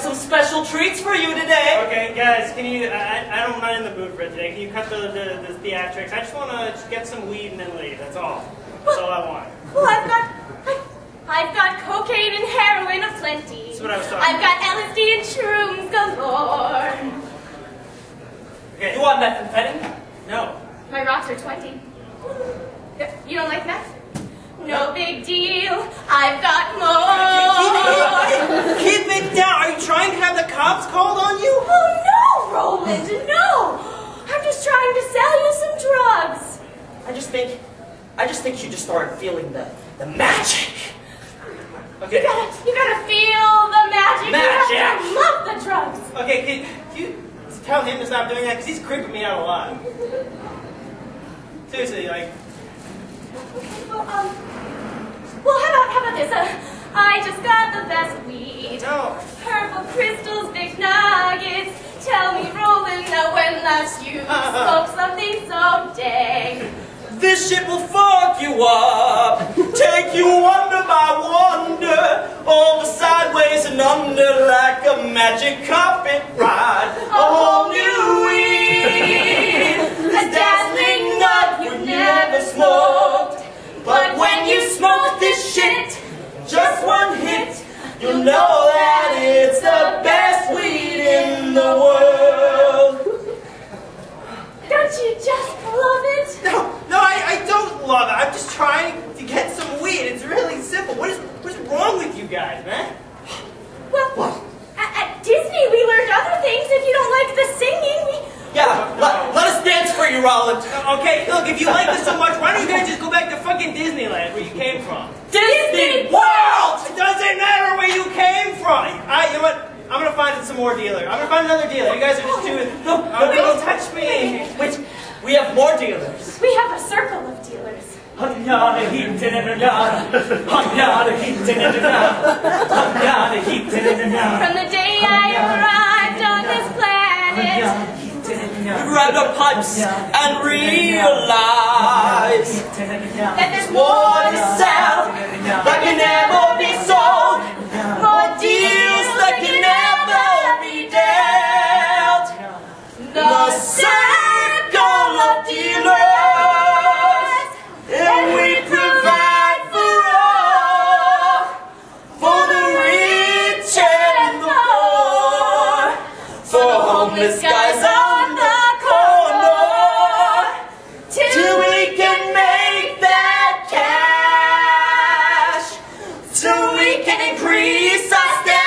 some special treats for you today. Okay, guys, can you? I'm not in the mood for it today. Can you cut the theatrics? I just want to get some weed and then leave. That's all. That's all I want. Well, I've got cocaine and heroin aplenty. That's what I was talking I've got LSD and shrooms galore. Okay. You want methamphetamine? No. My rocks are 20. You don't like meth? No big deal. I've got more. Keep it down. Are you trying to have the cops called on you? Oh no, Roland, no. I'm just trying to sell you some drugs. I just think you just started feeling the magic. Okay. You gotta feel the magic. Magic. You have to love the drugs. Okay, can you tell him to stop doing that? Because he's creeping me out a lot. Seriously, like. Okay, well, how about this? I just got the best weed. No. Herbal crystals, big nuggets. Tell me, Roland, now when last you smoked something so dang. This shit will fuck you up, take you wonder by wonder, over sideways and under like a magic carpet ride. A whole new weed, a dazzling nut you've never smoked. But when you smoke this shit, just one hit, you'll know that it's the best weed in the world. Don't you just love it? No, I don't love it. I'm just trying to get some weed. It's really simple. What's wrong with you guys, man? Well, at Disney we learned other things. If you don't like the singing, Yeah, let us dance for you, Roland. Okay, look, if you like this so much, why don't you guys just go back to fucking Disneyland where you came from? Disney World! It doesn't matter where you came from. You know what? I'm gonna find some more dealer. I'm gonna find another dealer. You guys are just doing. No, Don't touch me. Wait, we have more dealers. we have a circle of dealers. From From the day I arrived on this planet, we grabbed our pipes and realized that there's more to sell that can never be sold, more deals that can never be dealt. The circle of dealers, and we provide for all, for the rich and the poor, for homeless guys on the corner, till we can make that cash, so we can increase our status.